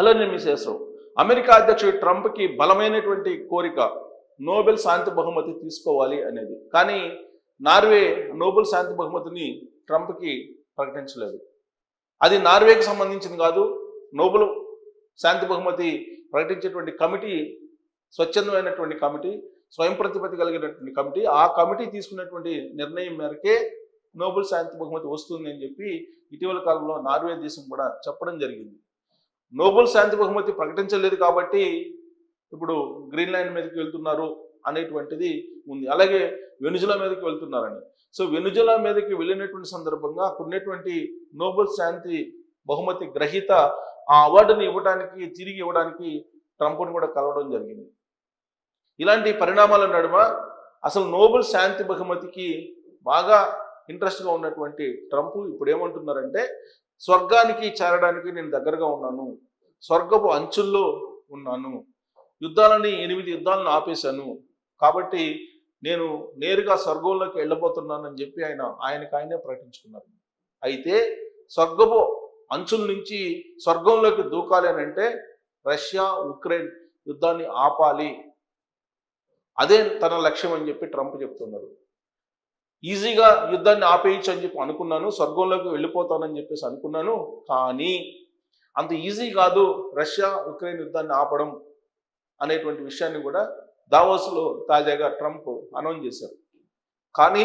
Hello నేను మిసేశ్వరం. America అధ్యక్షుడు ట్రంప్కి బలమైనటువంటి కోరిక నోబెల్ శాంతి బహుమతి తీసుకోవాలి అనేది. కానీ నార్వే నోబెల్ శాంతి బహుమతిని ట్రంప్కి ప్రకటించలేదు. అది నార్వేకి సంబంధించింది కాదు. నోబెల్ శాంతి బహుమతి ప్రకటించేటువంటి కమిటీ స్వచ్ఛందమైనటువంటి కమిటీ, స్వయం ప్రతిపత్తి కలిగినటువంటి కమిటీ. ఆ కమిటీ తీసుకున్నటువంటి నిర్ణయం మేరకే నోబెల్ శాంతి బహుమతి వస్తుంది అని చెప్పి ఇటీవల కాలంలో నార్వే దేశం కూడా చెప్పడం జరిగింది. నోబెల్ శాంతి బహుమతి ప్రకటించలేదు కాబట్టి ఇప్పుడు గ్రీన్లాండ్ మీదకి వెళ్తున్నారు అనేటువంటిది ఉంది. అలాగే వెనుజులా మీదకి వెళ్తున్నారని. సో వెనుజులా మీదకి వెళ్ళినటువంటి సందర్భంగా అక్కడ ఉన్నటువంటి నోబెల్ శాంతి బహుమతి గ్రహీత ఆ అవార్డుని తిరిగి ఇవ్వడానికి ట్రంప్ను కూడా కలవడం జరిగింది. ఇలాంటి పరిణామాల నడుమ అసలు నోబెల్ శాంతి బహుమతికి బాగా ఇంట్రెస్ట్గా ఉన్నటువంటి ట్రంప్ ఇప్పుడు ఏమంటున్నారంటే, స్వర్గానికి చేరడానికి నేను దగ్గరగా ఉన్నాను, స్వర్గపు అంచుల్లో ఉన్నాను, 8 యుద్ధాలను ఆపేశాను, కాబట్టి నేను నేరుగా స్వర్గంలోకి వెళ్ళబోతున్నానని చెప్పి ఆయనకు ప్రకటించుకున్నారు. అయితే స్వర్గపు అంచుల నుంచి స్వర్గంలోకి దూకాలి అని అంటే రష్యా ఉక్రెయిన్ యుద్ధాన్ని ఆపాలి, అదే తన లక్ష్యం అని చెప్పి ట్రంప్ చెప్తున్నారు. ఈజీగా యుద్ధాన్ని ఆపేయచ్చు అని చెప్పి అనుకున్నాను, స్వర్గంలోకి వెళ్ళిపోతానని చెప్పేసి అనుకున్నాను, కానీ అంత ఈజీ కాదు రష్యా ఉక్రెయిన్ యుద్ధాన్ని ఆపడం అనేటువంటి విషయాన్ని కూడా దావోస్లో తాజాగా ట్రంప్ అనౌన్స్ చేశారు. కానీ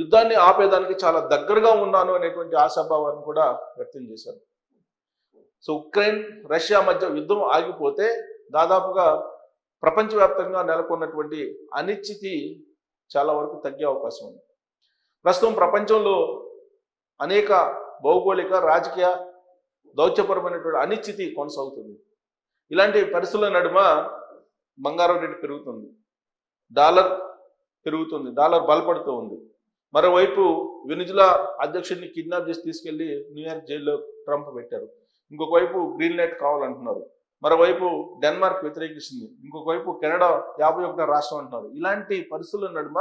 యుద్ధాన్ని ఆపేదానికి చాలా దగ్గరగా ఉన్నాను అనేటువంటి ఆశాభావాన్ని కూడా వ్యక్తం చేశారు. సో ఉక్రెయిన్ రష్యా మధ్య యుద్ధం ఆగిపోతే దాదాపుగా ప్రపంచవ్యాప్తంగా నెలకొన్నటువంటి అనిశ్చితి చాలా వరకు తగ్గే అవకాశం ఉంది. ప్రస్తుతం ప్రపంచంలో అనేక భౌగోళిక రాజకీయ దౌత్యపరమైనటువంటి అనిశ్చితి కొనసాగుతుంది. ఇలాంటి పరిస్థితుల నడుమ బంగారం రేటు పెరుగుతుంది, డాలర్ పెరుగుతుంది, డాలర్ బలపడుతూ ఉంది. మరోవైపు వెనుజులా అధ్యక్షుడిని కిడ్నాప్ చేసి తీసుకెళ్లి న్యూయార్క్ జైల్లో ట్రంప్ పెట్టారు. ఇంకొక వైపు గ్రీన్లాండ్ కావాలంటున్నారు, మరోవైపు డెన్మార్క్ వ్యతిరేకిస్తుంది, ఇంకొక వైపు కెనడా 51వ రాష్ట్రం అంటున్నారు. ఇలాంటి పరిస్థితుల నడుమ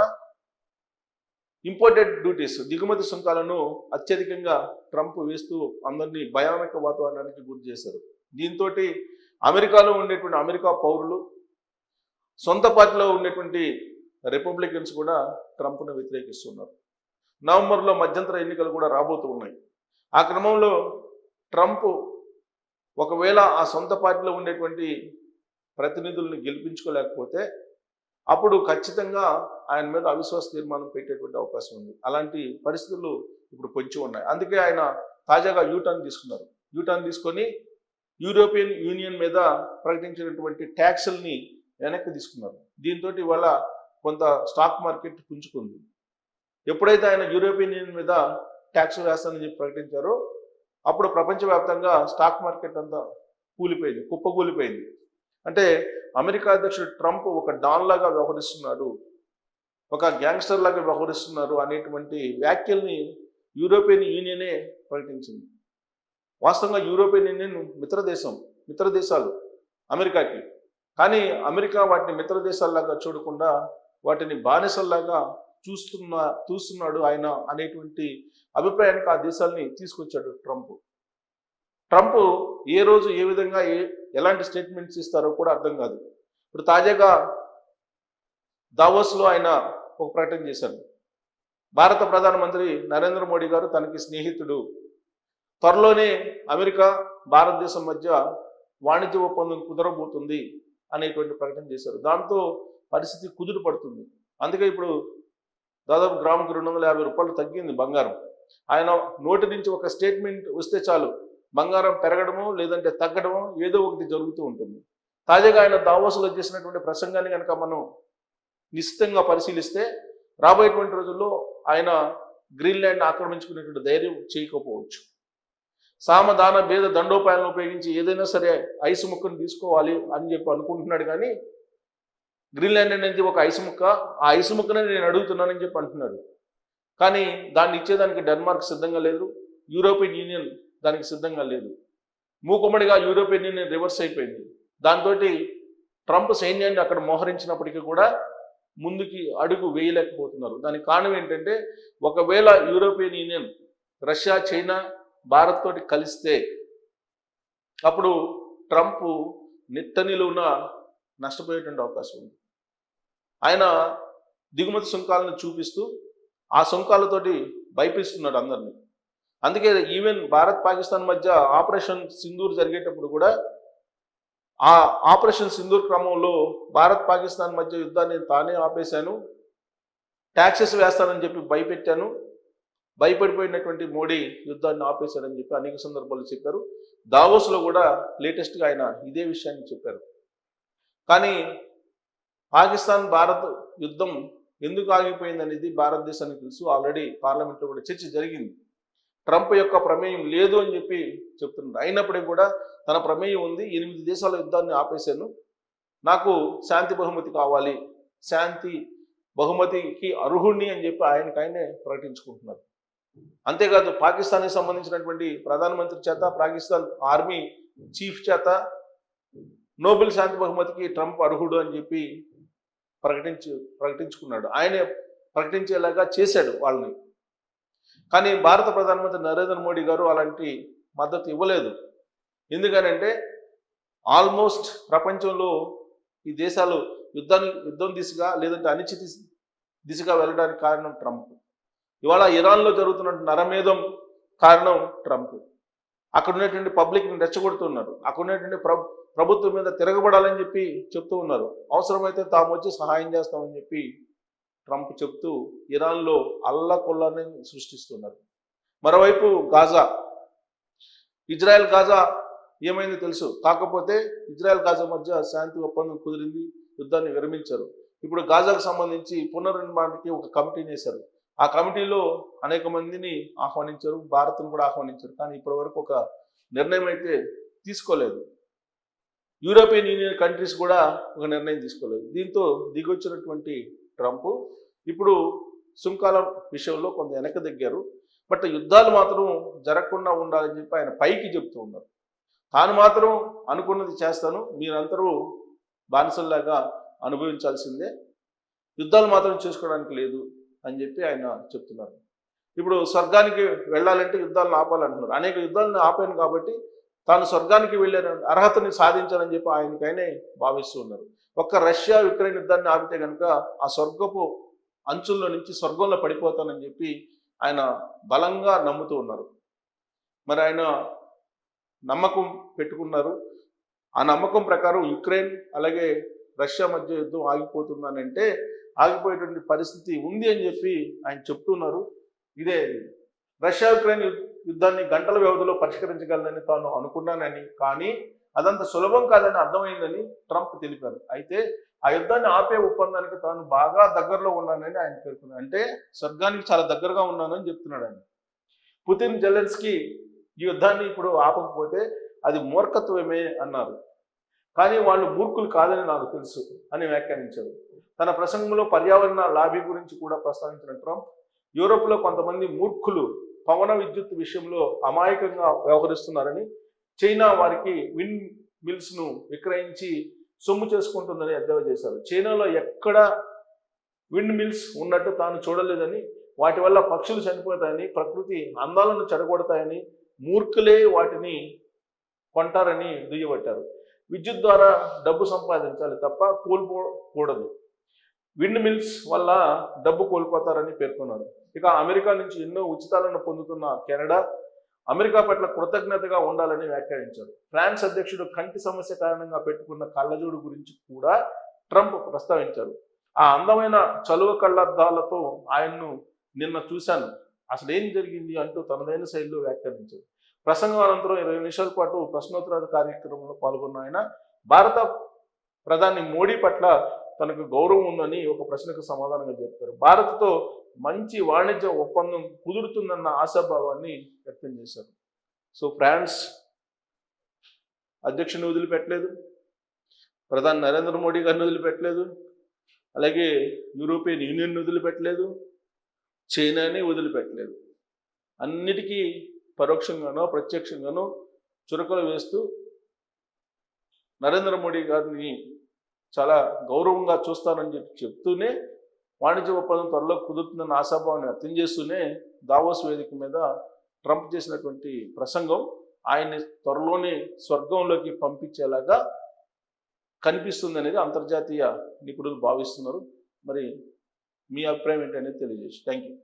ఇంపోర్టెడ్ డ్యూటీస్ దిగుమతి సుంకాలను అత్యధికంగా ట్రంప్ వేస్తూ అందరినీ భయానక వాతావరణానికి గురి చేశారు. దీంతో అమెరికాలో ఉండేటువంటి అమెరికా పౌరులు, సొంత పార్టీలో ఉండేటువంటి రిపబ్లికన్స్ కూడా ట్రంప్ను వ్యతిరేకిస్తున్నారు. నవంబర్లో మధ్యంతర ఎన్నికలు కూడా రాబోతూ ఉన్నాయి. ఆ క్రమంలో ట్రంప్ ఒకవేళ ఆ సొంత పార్టీలో ఉండేటువంటి ప్రతినిధులను గెలిపించుకోలేకపోతే అప్పుడు ఖచ్చితంగా ఆయన మీద అవిశ్వాస తీర్మానం పెట్టేటువంటి అవకాశం ఉంది. అలాంటి పరిస్థితులు ఇప్పుడు పొంచి ఉన్నాయి. అందుకే ఆయన తాజాగా యూటర్న్ తీసుకున్నారు. యూటర్న్ తీసుకొని యూరోపియన్ యూనియన్ మీద ప్రకటించినటువంటి ట్యాక్సుల్ని వెనక్కి తీసుకున్నారు. దీంతో ఇవాళ కొంత స్టాక్ మార్కెట్ పుంజుకుంది. ఎప్పుడైతే ఆయన యూరోపియన్ యూనియన్ మీద ట్యాక్స్ వేస్తానని చెప్పి ప్రకటించారో అప్పుడు ప్రపంచవ్యాప్తంగా స్టాక్ మార్కెట్ అంతా కూలిపోయింది, కుప్పకూలిపోయింది. అంటే అమెరికా అధ్యక్షుడు ట్రంప్ ఒక డాన్ లాగా వ్యవహరిస్తున్నాడు, ఒక గ్యాంగ్స్టర్ లాగా వ్యవహరిస్తున్నారు అనేటువంటి వ్యాఖ్యల్ని యూరోపియన్ యూనియనే ప్రకటించింది. వాస్తవంగా యూరోపియన్ యూనియన్ మిత్ర దేశాలు అమెరికాకి. కానీ అమెరికా వాటిని మిత్ర దేశాల్లాగా చూడకుండా వాటిని బానిసల్లాగా చూస్తున్నాడు ఆయన అనేటువంటి అభిప్రాయానికి ఆ దేశాలని తీసుకొచ్చాడు ట్రంప్. ఏ రోజు ఏ విధంగా ఎలాంటి స్టేట్మెంట్స్ ఇస్తారో కూడా అర్థం కాదు. ఇప్పుడు తాజాగా దావోస్లో ఆయన ఒక ప్రకటన చేశారు. భారత ప్రధానమంత్రి నరేంద్ర మోడీ గారు తనకి స్నేహితుడు, త్వరలోనే అమెరికా భారతదేశం మధ్య వాణిజ్య ఒప్పందం కుదరబోతుంది అనేటువంటి ప్రకటన చేశారు. దాంతో పరిస్థితి కుదురు పడుతుంది. అందుకే ఇప్పుడు దాదాపు గ్రాముకు 250 రూపాయలు తగ్గింది బంగారం. ఆయన నోటి నుంచి ఒక స్టేట్మెంట్ వస్తే చాలు బంగారం పెరగడమో లేదంటే తగ్గడమో ఏదో ఒకటి జరుగుతూ ఉంటుంది. తాజాగా ఆయన దావోస్లో చేసినటువంటి ప్రసంగాన్ని కనుక మనం నిశ్చితంగా పరిశీలిస్తే రాబోయేటువంటి రోజుల్లో ఆయన గ్రీన్లాండ్ ఆక్రమించుకునేటువంటి ధైర్యం చేయకపోవచ్చు. సామదాన భేద దండోపాయాలను ఉపయోగించి ఏదైనా సరే ఐసు ముక్కను తీసుకోవాలి అని చెప్పి అనుకుంటున్నాడు. కానీ గ్రీన్లాండ్ అనేది ఒక ఐసు ముక్క, ఆ ఐసు ముక్కనే నేను అడుగుతున్నానని చెప్పి అంటున్నాడు. కానీ దాన్ని ఇచ్చేదానికి డెన్మార్క్ సిద్ధంగా లేదు, యూరోపియన్ యూనియన్ దానికి సిద్ధంగా లేదు. మూకుమ్మడిగా యూరోపియన్ యూనియన్ రివర్స్ అయిపోయింది. దాంతో ట్రంప్ సైన్యాన్ని అక్కడ మోహరించినప్పటికీ కూడా ముందుకి అడుగు వేయలేకపోతున్నారు. దానికి కారణం ఏంటంటే, ఒకవేళ European union Russia, China, Bharat తోటి కలిస్తే అప్పుడు ట్రంప్ నిట్ట నిలువున నష్టపోయేటువంటి అవకాశం ఉంది. ఆయన దిగుమతి సుంకాలను చూపిస్తూ ఆ సుంకాలతోటి భయపిస్తున్నాడు అందరినీ. అందుకే ఈవెన్ భారత్ పాకిస్తాన్ మధ్య ఆపరేషన్ సింధూర్ జరిగేటప్పుడు కూడా ఆ ఆపరేషన్ సింధూర్ క్రమంలో భారత్ పాకిస్తాన్ మధ్య యుద్ధాన్ని తానే ఆపేశాను, ట్యాక్సెస్ వేస్తానని చెప్పి భయపెట్టాను, భయపడిపోయినటువంటి మోడీ యుద్ధాన్ని ఆపేశాడని చెప్పి అనేక సందర్భాలు చెప్పారు. దావోస్లో కూడా లేటెస్ట్గా ఆయన ఇదే విషయాన్ని చెప్పారు. కానీ పాకిస్తాన్ భారత్ యుద్ధం ఎందుకు ఆగిపోయింది అనేది భారతదేశానికి తెలుసు. ఆల్రెడీ పార్లమెంట్లో కూడా చర్చ జరిగింది. ట్రంప్ యొక్క ప్రమేయం లేదు అని చెప్పి చెప్తున్నారు. అయినప్పటికీ కూడా తన ప్రమేయం ఉంది. 8 దేశాల యుద్ధాన్ని ఆపేశాను, నాకు శాంతి బహుమతి కావాలి, శాంతి బహుమతికి అర్హుణ్ణి అని చెప్పి ఆయనకైనే ప్రకటించుకుంటున్నారు. అంతేకాదు పాకిస్తాన్కి సంబంధించినటువంటి ప్రధానమంత్రి చేత, పాకిస్తాన్ ఆర్మీ చీఫ్ చేత నోబెల్ శాంతి బహుమతికి ట్రంప్ అర్హుడు అని చెప్పి ప్రకటించుకున్నాడు. ఆయనే ప్రకటించేలాగా చేశాడు వాళ్ళని. కానీ భారత ప్రధానమంత్రి నరేంద్ర మోడీ గారు అలాంటి మద్దతు ఇవ్వలేదు. ఎందుకనంటే ఆల్మోస్ట్ ప్రపంచంలో ఈ దేశాలు యుద్ధం దిశగా లేదంటే అనిశ్చిత దిశగా వెళ్ళడానికి కారణం ట్రంప్. ఇవాళ ఇరాన్లో జరుగుతున్న నరమేధం కారణం ట్రంప్. అక్కడ ఉన్నటువంటి పబ్లిక్ని రెచ్చగొడుతున్నారు. అక్కడ ఉన్నటువంటి ప్రభుత్వం మీద తిరగబడాలని చెప్పి చెప్తూ ఉన్నారు. అవసరమైతే తాము వచ్చి సహాయం చేస్తామని చెప్పి ట్రంప్ చెప్తూ ఇరాన్లో అల్లకొల్లాన్ని సృష్టిస్తున్నారు. మరోవైపు గాజా, ఇజ్రాయెల్ గాజా ఏమైంది తెలుసు. కాకపోతే ఇజ్రాయెల్ గాజా మధ్య శాంతి ఒప్పందం కుదిరింది, యుద్ధాన్ని విరమించారు. ఇప్పుడు గాజాకు సంబంధించి పునర్నిర్మాణానికి ఒక కమిటీని వేశారు. ఆ కమిటీలో అనేక మందిని ఆహ్వానించారు, భారత్ను కూడా ఆహ్వానించారు. కానీ ఇప్పటి వరకు ఒక నిర్ణయం అయితే తీసుకోలేదు. యూరోపియన్ యూనియన్ కంట్రీస్ కూడా ఒక నిర్ణయం తీసుకోలేదు. దీంతో దిగొచ్చినటువంటి ట్రంప్ ఇప్పుడు సుంకాల విషయంలో కొంత వెనక దగ్గారు. బట్ యుద్ధాలు మాత్రం జరగకుండా ఉండాలని చెప్పి ఆయన పైకి చెప్తూ ఉన్నారు. తాను మాత్రం అనుకున్నది చేస్తాను, మీరందరూ బానిసల్లాగా అనుభవించాల్సిందే, యుద్ధాలు మాత్రం చేసుకోవడానికి లేదు అని చెప్పి ఆయన చెప్తున్నారు. ఇప్పుడు స్వర్గానికి వెళ్ళాలంటే యుద్ధాలను ఆపాలంటున్నారు. అనేక యుద్ధాలను ఆపాను కాబట్టి తాను స్వర్గానికి వెళ్ళే అర్హతని సాధించాలని చెప్పి ఆయనకైనే భావిస్తూ ఉన్నారు. ఒక్క రష్యా యుక్రెయిన్ యుద్ధాన్ని ఆపితే కనుక ఆ స్వర్గపు అంచుల్లో నుంచి స్వర్గంలో పడిపోతానని చెప్పి ఆయన బలంగా నమ్ముతూ ఉన్నారు. మరి ఆయన నమ్మకం పెట్టుకున్నారు. ఆ నమ్మకం ప్రకారం యుక్రెయిన్ అలాగే రష్యా మధ్య యుద్ధం ఆగిపోతుందనంటే ఆగిపోయేటువంటి పరిస్థితి ఉంది అని చెప్పి ఆయన చెప్తున్నారు. ఇదే రష్యా యుక్రెయిన్ యుద్ధాన్ని గంటల వ్యవధిలో పరిష్కరించగలనని తాను అనుకున్నానని, కానీ అదంత సులభం కాదని అర్థమైందని ట్రంప్ తెలిపారు. అయితే ఆ యుద్ధాన్ని ఆపే ఒప్పందానికి తాను బాగా దగ్గరలో ఉన్నానని ఆయన పేర్కొన్నారు. అంటే స్వర్గానికి చాలా దగ్గరగా ఉన్నానని చెప్తున్నాడు ఆయన. పుతిన్ జెలెన్స్కీ ఈ యుద్ధాన్ని ఇప్పుడు ఆపకపోతే అది మూర్ఖత్వమే అన్నారు. కానీ వాళ్ళు మూర్ఖులు కాదని నాకు తెలుసు అని వ్యాఖ్యానించారు. తన ప్రసంగంలో పర్యావరణ లాభీ గురించి కూడా ప్రస్తావించిన ట్రంప్ యూరోప్లో కొంతమంది మూర్ఖులు పవన విద్యుత్ విషయంలో అమాయకంగా వ్యవహరిస్తున్నారని, చైనా వారికి విండ్ మిల్స్ను విక్రయించి సొమ్ము చేసుకుంటుందని ఎద్దేవా చేశారు. చైనాలో ఎక్కడ విండ్ మిల్స్ ఉన్నట్టు తాను చూడలేదని, వాటి వల్ల పక్షులు చనిపోతాయని, ప్రకృతి అందాలను చెడగొడతాయని, మూర్ఖులే వాటిని కొంటారని దుయ్యబట్టారు. విద్యుత్ ద్వారా డబ్బు సంపాదించాలి తప్ప కోల్పోకూడదు. విండ్ మిల్స్ వల్ల డబ్బు కోల్పోతారని పేర్కొన్నారు. ఇక అమెరికా నుంచి ఎన్నో ఉచితాలను పొందుతున్న కెనడా అమెరికా పట్ల కృతజ్ఞతగా ఉండాలని వ్యాఖ్యానించారు. ఫ్రాన్స్ అధ్యక్షుడు కంటి సమస్య కారణంగా పెట్టుకున్న కళ్ళజోడు గురించి కూడా ట్రంప్ ప్రస్తావించారు. ఆ అందమైన చలువ కళ్ళద్దాలతో ఆయన్ను నిన్న చూశాను, అసలు ఏం జరిగింది అంటూ తనదైన శైలిలో వ్యాఖ్యానించారు. ప్రసంగం అనంతరం 20 నిమిషాల పాటు ప్రశ్నోత్తరాల కార్యక్రమంలో పాల్గొన్న ఆయన భారత ప్రధాని మోడీ పట్ల తనకు గౌరవం ఉందని ఒక ప్రశ్నకు సమాధానంగా చెప్పారు. భారత్తో మంచి వాణిజ్య ఒప్పందం కుదురుతుందన్న ఆశాభావాన్ని వ్యక్తం చేశారు. సో ఫ్రాన్స్ అధ్యక్షుని వదిలిపెట్టలేదు, ప్రధాని నరేంద్ర మోడీ గారిని వదిలిపెట్టలేదు, అలాగే యూరోపియన్ యూనియన్ వదిలిపెట్టలేదు, చైనాని వదిలిపెట్టలేదు. అన్నిటికీ పరోక్షంగానో ప్రత్యక్షంగానో చురకలు వేస్తూ నరేంద్ర మోడీ గారిని చాలా గౌరవంగా చూస్తానని చెప్తూనే వాణిజ్య ఒప్పందం త్వరలో కుదురుతుందన్న ఆశాభావాన్ని వ్యక్తం చేస్తూనే దావోస్ వేదిక మీద ట్రంప్ చేసినటువంటి ప్రసంగం ఆయన్ని త్వరలోనే స్వర్గంలోకి పంపించేలాగా కనిపిస్తుంది అనేది అంతర్జాతీయ నిపుణులు భావిస్తున్నారు. మరి మీ అభిప్రాయం ఏంటనేది తెలియజేసి థ్యాంక్ యూ.